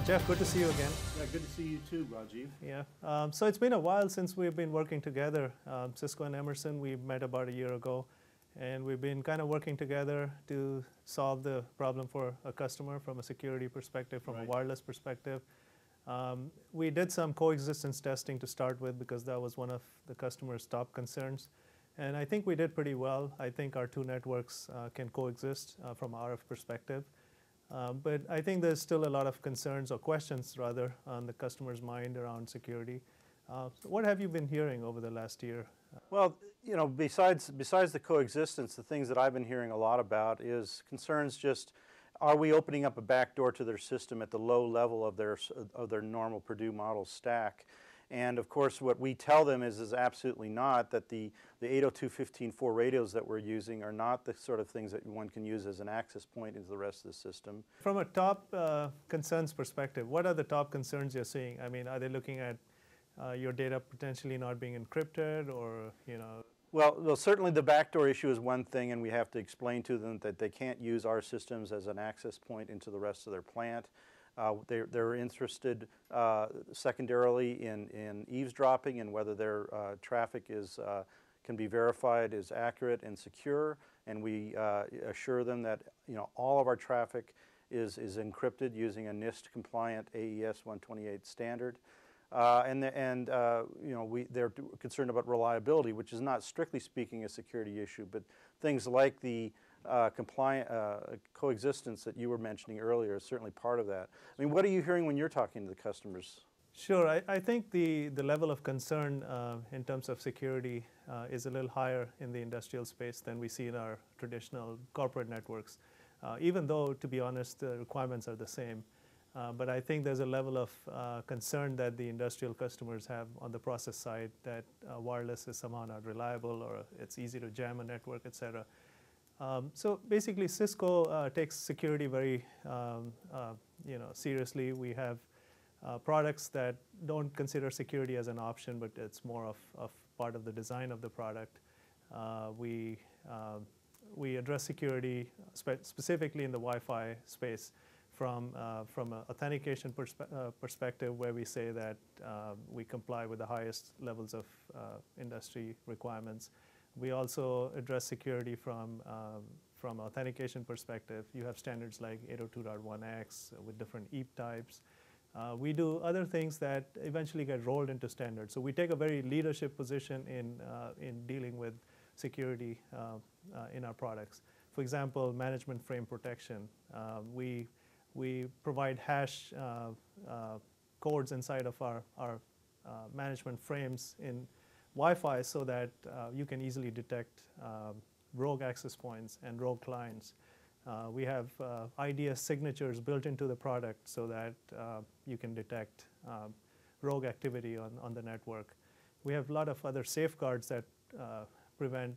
Jeff, good to see you again. Yeah, good to see you too, Rajiv. Yeah. So it's been a while since we've been working together. Cisco and Emerson, we met about a year ago, and we've been kind of working together to solve the problem for a customer from a security perspective, from a wireless perspective. We did some coexistence testing to start with because that was one of the customer's top concerns. And I think we did pretty well. I think our two networks can coexist from RF perspective. But I think there's still a lot of concerns or questions, rather, on the customer's mind around security. So what have you been hearing over the last year? Well, you know, besides the coexistence, the things that I've been hearing a lot about is concerns just, are we opening up a backdoor to their system at the low level of their normal Purdue model stack? And of course, what we tell them is absolutely not, that the 802.15.4 radios that we're using are not the sort of things that one can use as an access point into the rest of the system. From a top concerns perspective, what are the top concerns you're seeing? I mean, are they looking at your data potentially not being encrypted, or, you know? Well, certainly the backdoor issue is one thing, and we have to explain to them that they can't use our systems as an access point into the rest of their plant. They're interested secondarily in eavesdropping and whether their traffic can be verified as accurate and secure, and we assure them that, you know, all of our traffic is encrypted using a NIST compliant AES 128 standard. You know, they're concerned about reliability, which is not strictly speaking a security issue, but things like the compliant coexistence that you were mentioning earlier is certainly part of that. I mean, what are you hearing when you're talking to the customers? Sure. I think the level of concern in terms of security is a little higher in the industrial space than we see in our traditional corporate networks, even though, to be honest, the requirements are the same. But I think there's a level of concern that the industrial customers have on the process side, that wireless is somehow not reliable, or it's easy to jam a network, et cetera. So basically, Cisco takes security very seriously. We have products that don't consider security as an option, but it's more of part of the design of the product. We address security specifically in the Wi-Fi space from an authentication perspective, where we say that we comply with the highest levels of industry requirements. We also address security from authentication perspective. You have standards like 802.1x with different EAP types. We do other things that eventually get rolled into standards. So we take a very leadership position in dealing with security in our products. For example, management frame protection. We provide hash codes inside of our management frames in Wi-Fi so that you can easily detect rogue access points and rogue clients. We have IDS signatures built into the product so that you can detect rogue activity on the network. We have a lot of other safeguards that prevent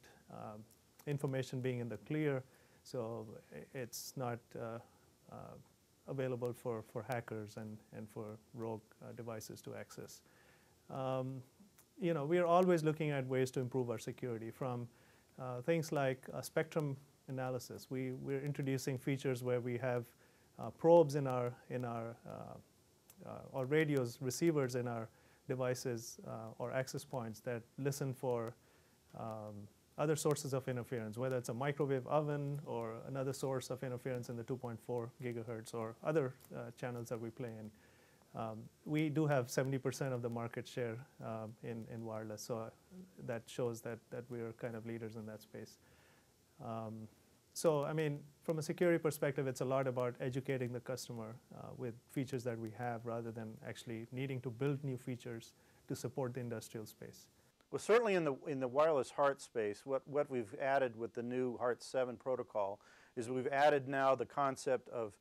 information being in the clear, so it's not available for hackers and for rogue devices to access. You know, we are always looking at ways to improve our security, from things like spectrum analysis. We're introducing features where we have probes in our or radios, receivers in our devices or access points that listen for other sources of interference, whether it's a microwave oven or another source of interference in the 2.4 gigahertz or other channels that we play in. We do have 70% of the market share in wireless, so that shows that we are kind of leaders in that space. So, I mean, from a security perspective, it's a lot about educating the customer with features that we have, rather than actually needing to build new features to support the industrial space. Well, certainly in the WirelessHART space, what we've added with the new HART 7 protocol is we've added now the concept of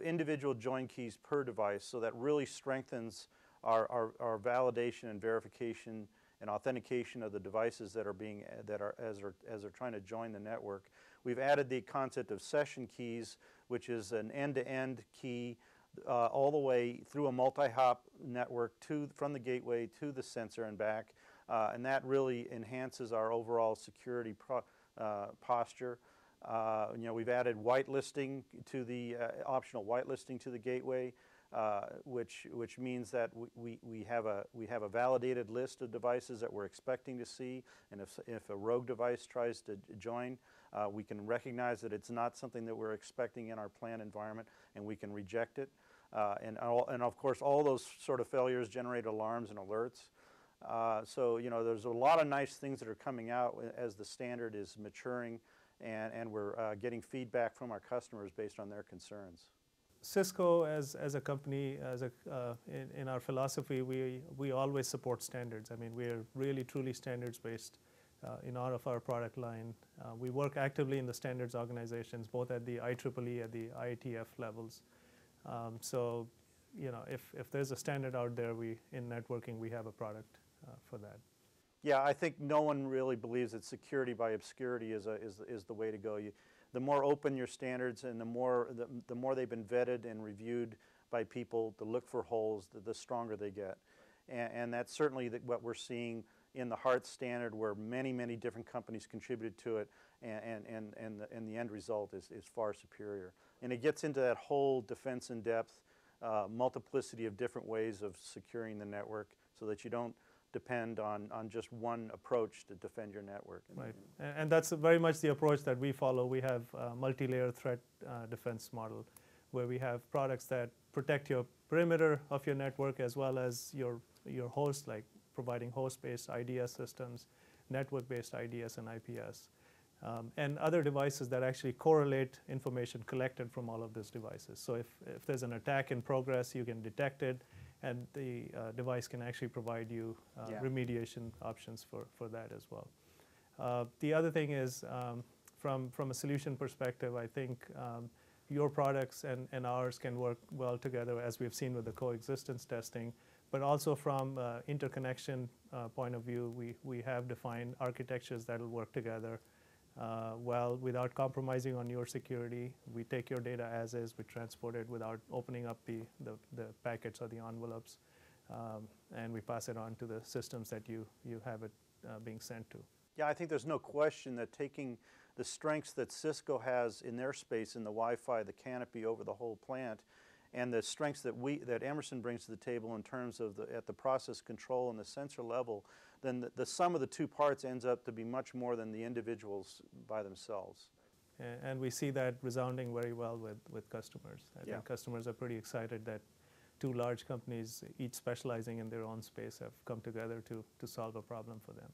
individual join keys per device, so that really strengthens our validation and verification and authentication of the devices that are as they're trying to join the network. We've added the concept of session keys, which is an end-to-end key all the way through a multi-hop network from the gateway to the sensor and back, and that really enhances our overall security posture. You know, we've added whitelisting to the optional whitelisting to the gateway. which means that we have a validated list of devices that we're expecting to see, and if a rogue device tries to join, we can recognize that it's not something that we're expecting in our plant environment, and we can reject it. And of course, all those sort of failures generate alarms and alerts. So you know, there's a lot of nice things that are coming out as the standard is maturing, and we're getting feedback from our customers based on their concerns. Cisco, as a company, in our philosophy, we always support standards. I mean, we're really truly standards based in all of our product line. We work actively in the standards organizations, both at the IEEE at the IETF levels. So, you know, if there's a standard out there, in networking we have a product for that. Yeah, I think no one really believes that security by obscurity is the way to go. The more open your standards and the more they've been vetted and reviewed by people to look for holes, the stronger they get. And that's certainly what we're seeing in the HART standard, where many different companies contributed to it, and the end result is far superior. And it gets into that whole defense in depth, multiplicity of different ways of securing the network so that you don't depend on just one approach to defend your network. Right, and that's very much the approach that we follow. We have a multi-layer threat defense model, where we have products that protect your perimeter of your network as well as your host, like providing host-based IDS systems, network-based IDS and IPS, and other devices that actually correlate information collected from all of these devices. So if there's an attack in progress, you can detect it, and the device can actually provide you remediation options for that as well. The other thing is, from a solution perspective, I think your products and ours can work well together, as we've seen with the coexistence testing, but also from interconnection point of view, we have defined architectures that will work together well without compromising on your security. We take your data as is, we transport it without opening up the packets or the envelopes, and we pass it on to the systems that you have it being sent to. Yeah, I think there's no question that taking the strengths that Cisco has in their space in the Wi-Fi, the canopy over the whole plant, and the strengths that Emerson brings to the table in terms of at the process control and the sensor level, then the sum of the two parts ends up to be much more than the individuals by themselves. And we see that resounding very well with customers. I think customers are pretty excited that two large companies, each specializing in their own space, have come together to solve a problem for them.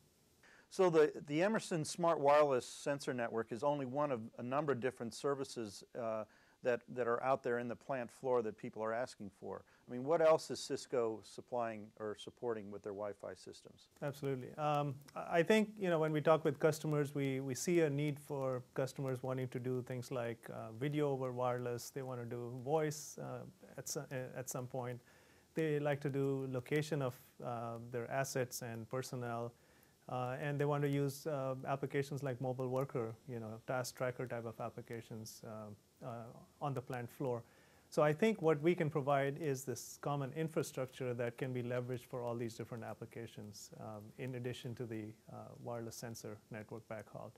So the Emerson Smart Wireless Sensor Network is only one of a number of different services that are out there in the plant floor that people are asking for. I mean, what else is Cisco supplying or supporting with their Wi-Fi systems? Absolutely. I think, you know, when we talk with customers, we see a need for customers wanting to do things like video over wireless. They want to do voice at some point. They like to do location of their assets and personnel. And they want to use applications like mobile worker, you know, task tracker type of applications on the plant floor. So I think what we can provide is this common infrastructure that can be leveraged for all these different applications, in addition to the wireless sensor network backhaul.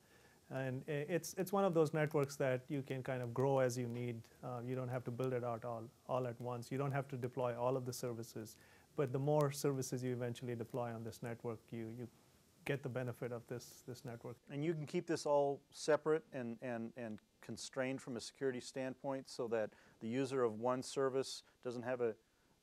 And it's one of those networks that you can kind of grow as you need. You don't have to build it out all at once. You don't have to deploy all of the services. But the more services you eventually deploy on this network, you get the benefit of this network. And you can keep this all separate and constrained from a security standpoint so that the user of one service doesn't have a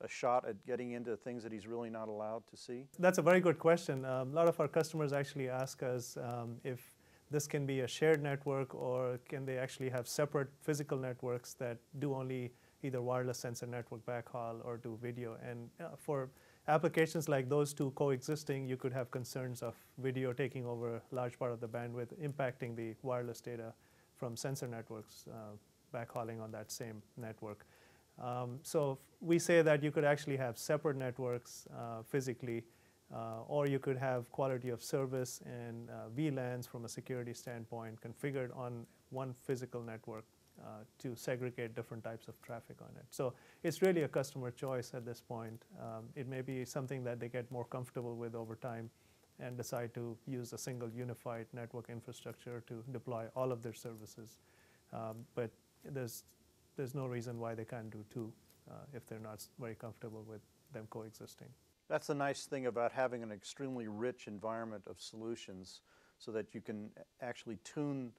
shot at getting into things that he's really not allowed to see? That's a very good question. A lot of our customers actually ask us if this can be a shared network, or can they actually have separate physical networks that do only either wireless sensor network backhaul or do video. And for applications like those two coexisting, you could have concerns of video taking over a large part of the bandwidth, impacting the wireless data from sensor networks backhauling on that same network. So we say that you could actually have separate networks physically, or you could have quality of service and VLANs from a security standpoint configured on one physical network to segregate different types of traffic on it. So it's really a customer choice at this point. It may be something that they get more comfortable with over time and decide to use a single unified network infrastructure to deploy all of their services. But there's no reason why they can't do two if they're not very comfortable with them coexisting. That's the nice thing about having an extremely rich environment of solutions so that you can actually tune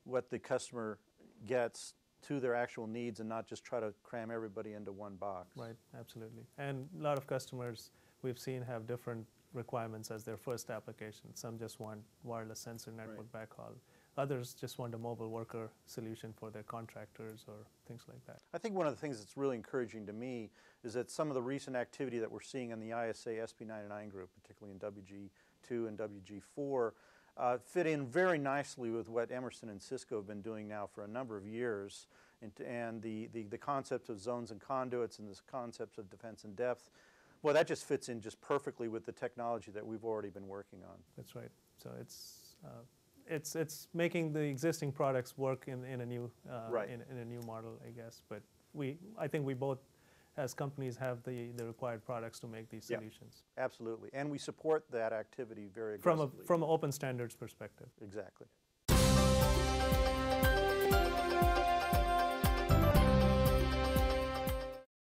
what the customer gets to their actual needs and not just try to cram everybody into one box. Right, absolutely. And a lot of customers we've seen have different requirements as their first application. Some just want wireless sensor network backhaul. Others just want a mobile worker solution for their contractors or things like that. I think one of the things that's really encouraging to me is that some of the recent activity that we're seeing in the ISA SP99 group, particularly in WG2 and WG4, fit in very nicely with what Emerson and Cisco have been doing now for a number of years, and the concepts of zones and conduits and the concepts of defense in depth. Well, that just fits in just perfectly with the technology that we've already been working on. That's right. So it's making the existing products work in a new in a new model, I guess. But I think we both, as companies, have the required products to make these solutions. Absolutely, and we support that activity very aggressively. From an open standards perspective. Exactly.